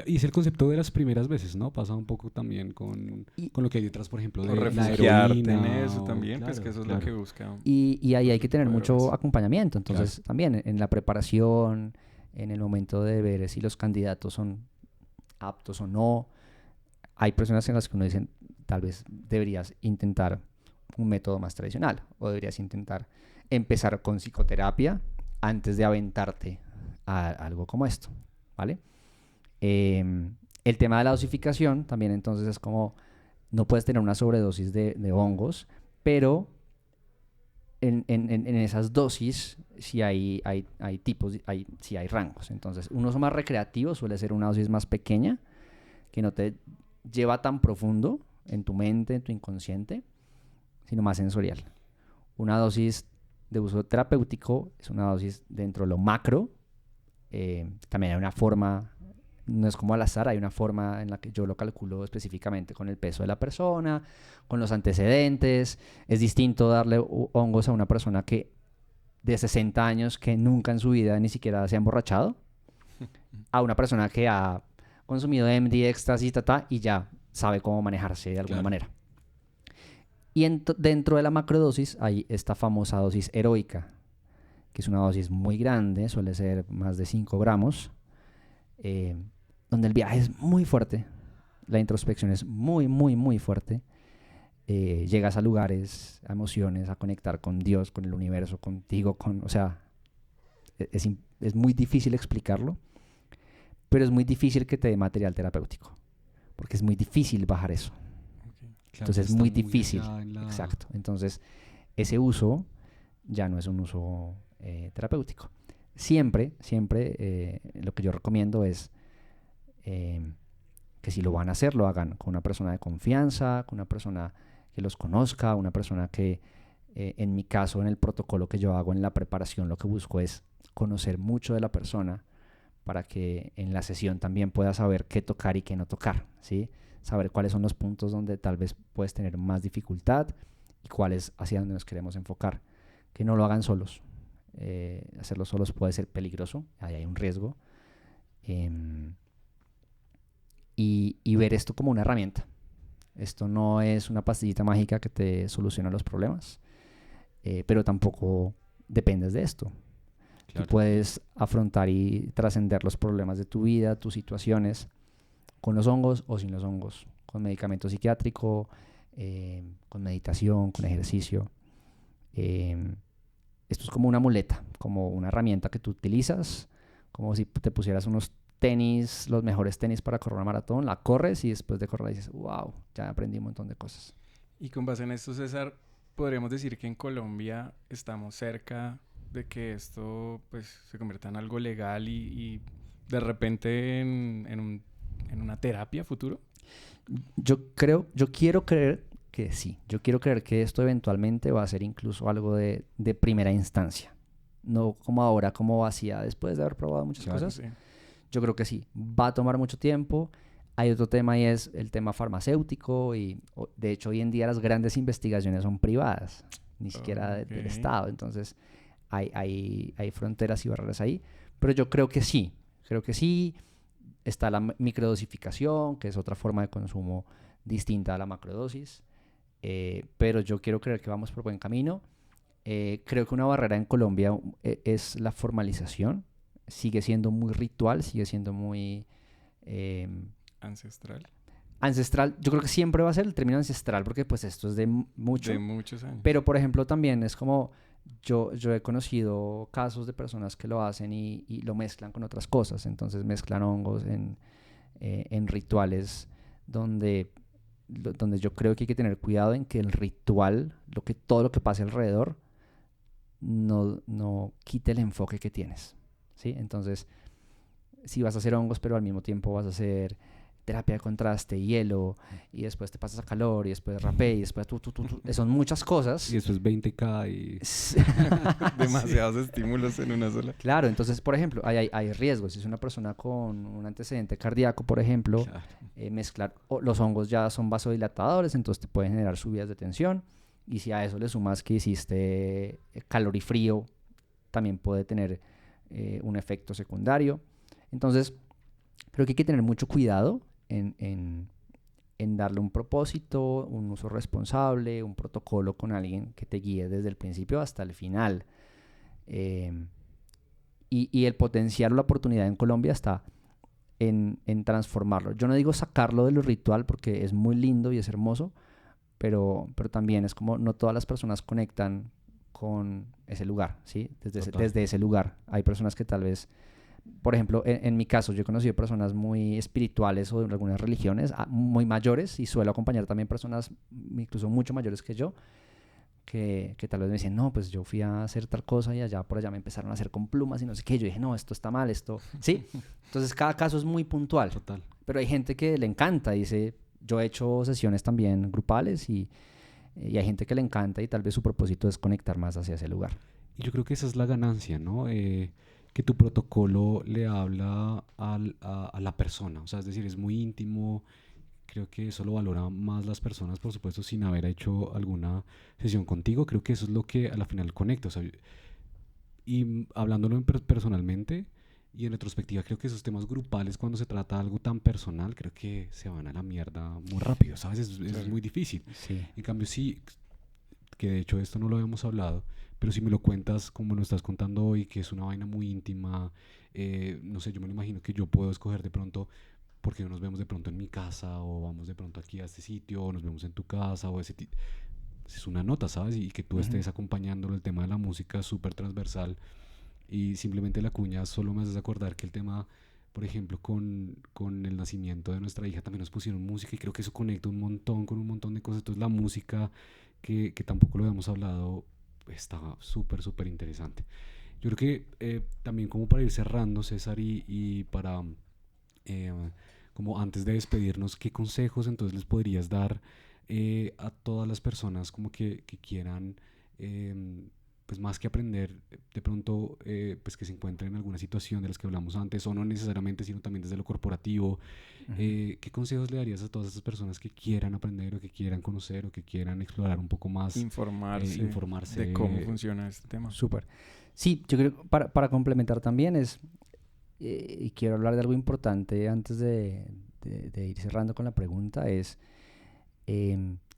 Y es el concepto de las primeras veces, ¿no? Pasa un poco también con lo que hay detrás, por ejemplo, O de la refugiarte en heroína. eso también, pues Claro, que eso es claro. lo que busca. Y ahí hay que tener mucho Poderoso. acompañamiento. Entonces, también en la preparación, en el momento de ver si los candidatos son aptos o no, hay personas en las que uno dice, tal vez deberías intentar un método más tradicional o deberías intentar empezar con psicoterapia antes de aventarte a algo como esto, ¿vale? El tema de la dosificación también entonces es como, no puedes tener una sobredosis de hongos, pero en esas dosis sí hay tipos, sí hay rangos. Entonces, un uso más recreativo suele ser una dosis más pequeña, que no te lleva tan profundo en tu mente, en tu inconsciente, sino más sensorial. Una dosis de uso terapéutico es una dosis dentro de lo macro. También hay una forma, no es como al azar, hay una forma en la que yo lo calculo específicamente con el peso de la persona, con los antecedentes. Es distinto darle hongos a una persona que de 60 años que nunca en su vida ni siquiera se ha emborrachado, a una persona que ha consumido MD, éxtasis, y ya sabe cómo manejarse de alguna manera. Y dentro de la macrodosis hay esta famosa dosis heroica, que es una dosis muy grande, suele ser más de 5 gramos, donde el viaje es muy fuerte, la introspección es muy, muy, muy fuerte. Llegas a lugares, a emociones, a conectar con Dios, con el universo, contigo, o sea, es muy difícil explicarlo, pero es muy difícil que te dé material terapéutico, porque es muy difícil bajar eso. Claro, Entonces es está muy difícil. allá Exacto. Entonces, ese uso ya no es un uso terapéutico. Siempre, lo que yo recomiendo es que si lo van a hacer, lo hagan con una persona de confianza, con una persona que los conozca, una persona que, en mi caso, en el protocolo que yo hago en la preparación, lo que busco es conocer mucho de la persona para que en la sesión también pueda saber qué tocar y qué no tocar, ¿sí? Saber cuáles son los puntos donde tal vez puedes tener más dificultad y cuáles hacia donde nos queremos enfocar. Que no lo hagan solos. Hacerlo solos puede ser peligroso, ahí hay un riesgo. Y ver esto como una herramienta. Esto no es una pastillita mágica que te soluciona los problemas, pero tampoco dependes de esto. Claro. Tú puedes afrontar y trascender los problemas de tu vida, tus situaciones, con los hongos o sin los hongos, con medicamento psiquiátrico, con meditación, con ejercicio. Esto es como una muleta, como una herramienta que tú utilizas, como si te pusieras unos tenis, los mejores tenis para correr una maratón, la corres y después de correr dices, wow, ya aprendí un montón de cosas. Y con base en esto, César, podríamos decir que en Colombia estamos cerca de que esto pues se convierta en algo legal y de repente en una terapia futuro. Yo quiero creer que sí. Yo quiero creer que esto eventualmente va a ser incluso algo de primera instancia. No como ahora, como vacía después de haber probado muchas cosas. Sí. Yo creo que sí. Va a tomar mucho tiempo. Hay otro tema y es el tema farmacéutico y de hecho hoy en día las grandes investigaciones son privadas, ni siquiera del Estado. Entonces hay fronteras y barreras ahí. Pero yo creo que sí. Está la microdosificación, que es otra forma de consumo distinta a la macrodosis. Pero yo quiero creer que vamos por buen camino. Creo que una barrera en Colombia es la formalización. Sigue siendo muy ritual, sigue siendo muy Ancestral. ancestral. Yo creo que siempre va a ser el término ancestral porque pues esto es de mucho. De muchos años. Pero por ejemplo también es como yo he conocido casos de personas que lo hacen y lo mezclan con otras cosas. Entonces mezclan hongos en rituales donde yo creo que hay que tener cuidado en que el ritual, todo lo que pase alrededor, no quite el enfoque que tienes, ¿sí? Entonces, si vas a hacer hongos, pero al mismo tiempo vas a hacer terapia de contraste, hielo, y después te pasas a calor, y después rapé, y después son muchas cosas. Y eso es 20K y... Demasiados estímulos en una sola. Claro, entonces, por ejemplo, hay riesgos. Si es una persona con un antecedente cardíaco, por ejemplo, Claro. mezclar los hongos ya son vasodilatadores, entonces te pueden generar subidas de tensión. Y si a eso le sumas que hiciste calor y frío, también puede tener un efecto secundario. Entonces, creo que hay que tener mucho cuidado en darle un propósito, un uso responsable, un protocolo con alguien que te guíe desde el principio hasta el final. Y el potencial o la oportunidad en Colombia está en transformarlo. Yo no digo sacarlo de lo ritual porque es muy lindo y es hermoso, pero también es como no todas las personas conectan con ese lugar, ¿sí? Desde ese lugar. Hay personas que tal vez, por ejemplo, en mi caso, yo he conocido personas muy espirituales o de algunas religiones muy mayores y suelo acompañar también personas incluso mucho mayores que yo, que tal vez me dicen, no, pues yo fui a hacer tal cosa y allá por allá me empezaron a hacer con plumas y no sé qué. Yo dije, no, esto está mal, esto... ¿Sí? Entonces cada caso es muy puntual. Total. Pero hay gente que le encanta, dice, yo he hecho sesiones también grupales y hay gente que le encanta y tal vez su propósito es conectar más hacia ese lugar. Y yo creo que esa es la ganancia, ¿no? Que tu protocolo le habla a la persona, o sea, es decir, es muy íntimo. Creo que eso lo valoran más las personas, por supuesto, sin haber hecho alguna sesión contigo. Creo que eso es lo que a la final conecta. O sea, y hablándolo personalmente y en retrospectiva, creo que esos temas grupales, cuando se trata de algo tan personal, creo que se van a la mierda muy rápido, ¿sabes? Es muy difícil. Sí. En cambio, sí, que de hecho esto no lo habíamos hablado, pero si me lo cuentas como lo estás contando hoy, que es una vaina muy íntima, no sé, yo me lo imagino que yo puedo escoger de pronto porque nos vemos de pronto en mi casa o vamos de pronto aquí a este sitio o nos vemos en tu casa o es una nota, ¿sabes? Y que tú estés acompañándolo. El tema de la música es súper transversal y simplemente la cuña solo me haces acordar que el tema, por ejemplo, con el nacimiento de nuestra hija también nos pusieron música y creo que eso conecta un montón con un montón de cosas. Entonces la música, que tampoco lo habíamos hablado, está súper, súper interesante. Yo creo que también como para ir cerrando, César, y para... como antes de despedirnos, ¿qué consejos entonces les podrías dar a todas las personas como que quieran, pues más que aprender, de pronto, pues que se encuentren en alguna situación de las que hablamos antes, o no necesariamente, sino también desde lo corporativo? ¿Qué consejos le darías a todas esas personas que quieran aprender o que quieran conocer o que quieran explorar un poco más? Informarse de cómo funciona este tema. Súper. Sí, yo creo que para complementar también y quiero hablar de algo importante antes de ir cerrando con la pregunta, les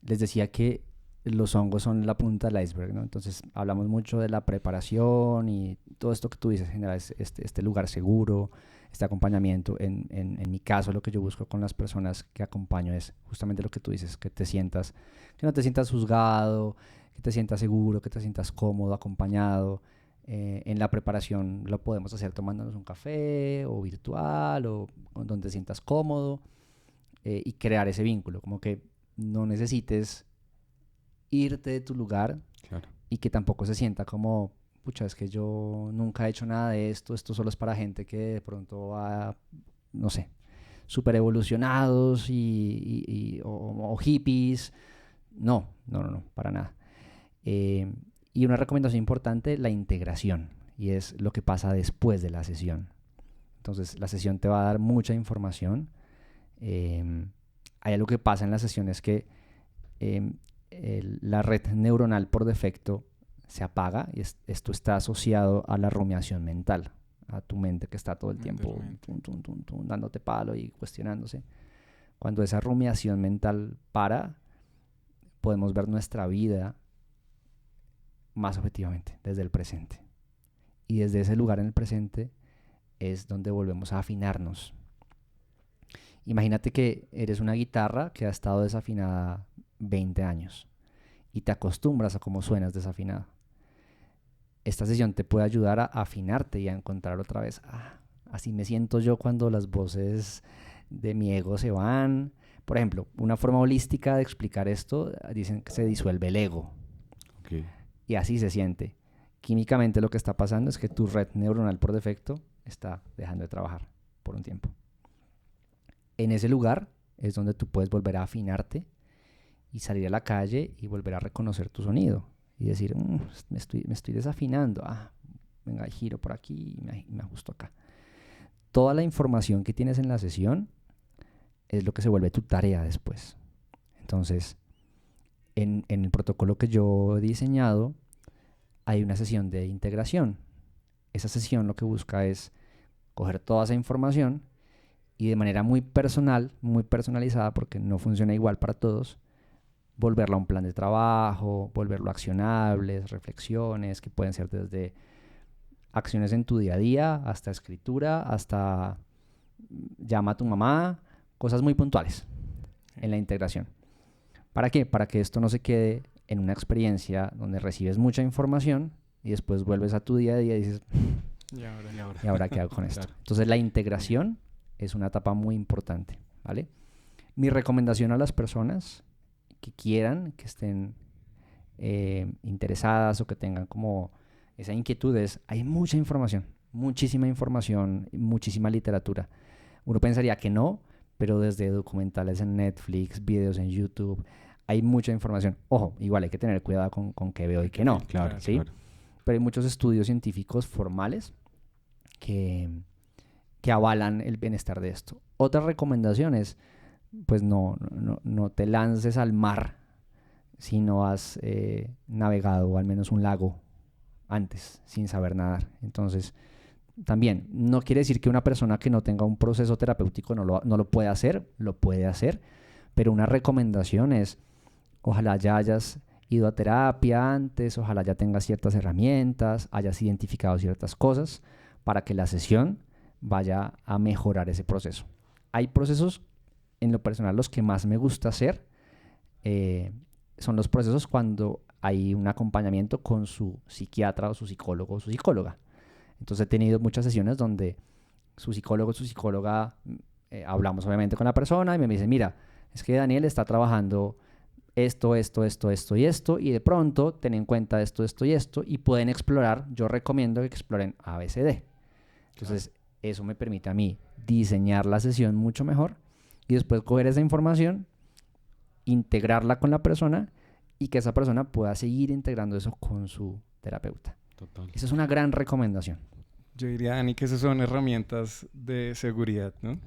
decía que los hongos son la punta del iceberg, ¿no? Entonces hablamos mucho de la preparación y todo esto que tú dices, generar este lugar seguro, este acompañamiento. En mi caso, lo que yo busco con las personas que acompaño es justamente lo que tú dices, que no te sientas juzgado, que te sientas seguro, que te sientas cómodo, acompañado. En la preparación lo podemos hacer tomándonos un café o virtual o donde te sientas cómodo, y crear ese vínculo, como que no necesites irte de tu lugar. Claro. Y que tampoco se sienta como, pucha, es que yo nunca he hecho nada de esto solo es para gente que de pronto va, no sé, súper evolucionados o hippies. No, para nada. Y una recomendación importante, la integración, y es lo que pasa después de la sesión. Entonces, la sesión te va a dar mucha información. Hay algo que pasa en las sesiones que la red neuronal por defecto se apaga y esto está asociado a la rumiación mental, a tu mente que está todo el tiempo dándote palo y cuestionándose. Cuando esa rumiación mental para, podemos ver nuestra vida más objetivamente, desde el presente. Y desde ese lugar en el presente es donde volvemos a afinarnos. Imagínate que eres una guitarra que ha estado desafinada 20 años y te acostumbras a cómo suenas desafinado. Esta sesión te puede ayudar a afinarte y a encontrar otra vez, así me siento yo cuando las voces de mi ego se van. Por ejemplo, una forma holística de explicar esto, dicen que se disuelve el ego. Okay. Y así se siente. Químicamente lo que está pasando es que tu red neuronal por defecto está dejando de trabajar por un tiempo. En ese lugar es donde tú puedes volver a afinarte y salir a la calle y volver a reconocer tu sonido y decir, me estoy desafinando. Venga, giro por aquí y me ajusto acá. Toda la información que tienes en la sesión es lo que se vuelve tu tarea después. Entonces, en el protocolo que yo he diseñado, hay una sesión de integración. Esa sesión lo que busca es coger toda esa información y de manera muy personal, muy personalizada, porque no funciona igual para todos, volverlo a un plan de trabajo, volverlo a accionables, reflexiones, que pueden ser desde acciones en tu día a día, hasta escritura, hasta llama a tu mamá, cosas muy puntuales en la integración. ¿Para qué? Para que esto no se quede en una experiencia donde recibes mucha información y después vuelves a tu día a día y dices, ¿y ahora qué hago con esto? Claro. Entonces la integración es una etapa muy importante, ¿vale? Mi recomendación a las personas que quieran, que estén interesadas o que tengan como esa inquietud es, hay mucha información, muchísima información, muchísima literatura. Uno pensaría que no, pero desde documentales en Netflix, videos en YouTube, hay mucha información. Ojo, igual hay que tener cuidado con qué veo y qué no. Claro, ¿sí? claro. Pero hay muchos estudios científicos formales que avalan el bienestar de esto. Otra recomendación es, pues no te lances al mar si no has navegado o al menos un lago antes sin saber nadar. Entonces, también, no quiere decir que una persona que no tenga un proceso terapéutico no lo pueda hacer, lo puede hacer, pero una recomendación es, ojalá ya hayas ido a terapia antes, ojalá ya tengas ciertas herramientas, hayas identificado ciertas cosas para que la sesión vaya a mejorar ese proceso. Hay procesos, en lo personal, los que más me gusta hacer son los procesos cuando hay un acompañamiento con su psiquiatra o su psicólogo o su psicóloga. Entonces he tenido muchas sesiones donde su psicólogo o su psicóloga, hablamos obviamente con la persona y me dicen, mira, es que Daniel está trabajando esto y esto, y de pronto ten en cuenta esto y esto, y pueden explorar, yo recomiendo que exploren ABCD. Entonces, eso me permite a mí diseñar la sesión mucho mejor y después coger esa información, integrarla con la persona y que esa persona pueda seguir integrando eso con su terapeuta. Total. Esa es una gran recomendación. Yo diría, Dani, que esas son herramientas de seguridad, ¿no?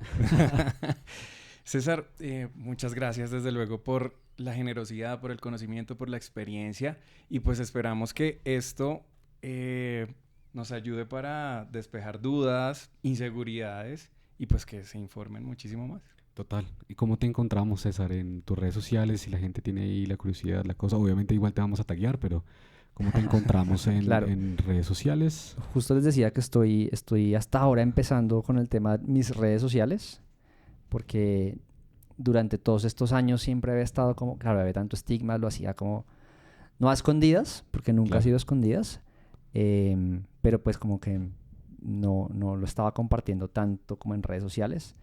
César, muchas gracias desde luego por la generosidad, por el conocimiento, por la experiencia y pues esperamos que esto nos ayude para despejar dudas, inseguridades y pues que se informen muchísimo más. Total. ¿Y cómo te encontramos, César, en tus redes sociales? Si la gente tiene ahí la curiosidad, la cosa, obviamente igual te vamos a taguear, pero ¿cómo te encontramos Claro. en redes sociales? Justo les decía que estoy hasta ahora empezando con el tema de mis redes sociales, porque durante todos estos años siempre había estado como, claro, había tanto estigma, lo hacía como, no a escondidas, porque nunca ha sido escondidas, pero pues como que no lo estaba compartiendo tanto como en redes sociales.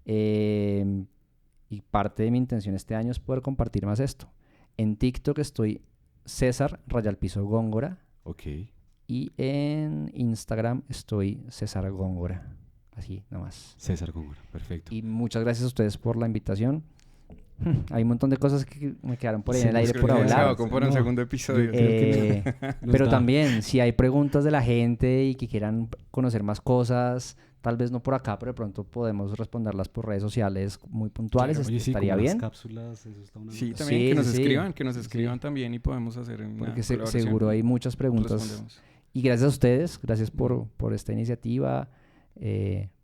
Y parte de mi intención este año es poder compartir más esto. En TikTok estoy César _ Góngora. Ok. Y en Instagram estoy César Góngora. Así, nomás. César Góngora, perfecto. Y muchas gracias a ustedes por la invitación. Hay un montón de cosas que me quedaron por ahí en el aire por hablar. Se va a componer un segundo episodio. Pero también, si hay preguntas de la gente y que quieran conocer más cosas, tal vez no por acá, pero de pronto podemos responderlas por redes sociales muy puntuales. Claro. Oye, sí, estaría bien. Las cápsulas, eso está una sí, también que nos escriban también y podemos hacer una porque colaboración. seguro hay muchas preguntas. Y gracias a ustedes, gracias por esta iniciativa,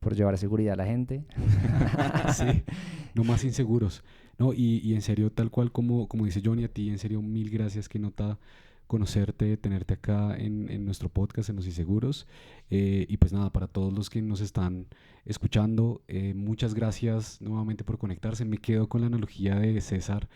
por llevar seguridad a la gente. Sí, no más inseguros. No, y en serio, tal cual como dice Johnny, a ti, en serio, mil gracias, qué nota conocerte, tenerte acá en nuestro podcast, en Los Inseguros. Y pues nada, para todos los que nos están escuchando, muchas gracias nuevamente por conectarse. Me quedo con la analogía de César.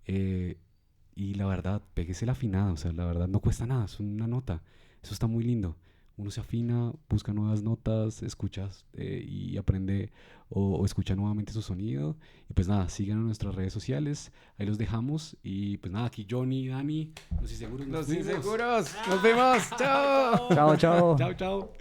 Y la verdad, péguese la afinada, o sea, la verdad no cuesta nada, es una nota. Eso está muy lindo. Uno se afina, busca nuevas notas, escuchas y aprende o escucha nuevamente su sonido. Y pues nada, sigan en nuestras redes sociales, ahí los dejamos. Y pues nada, aquí Johnny, Dani, Los Inseguros. Los Inseguros, nos vemos, chao. Chao, chao. Chao, chao.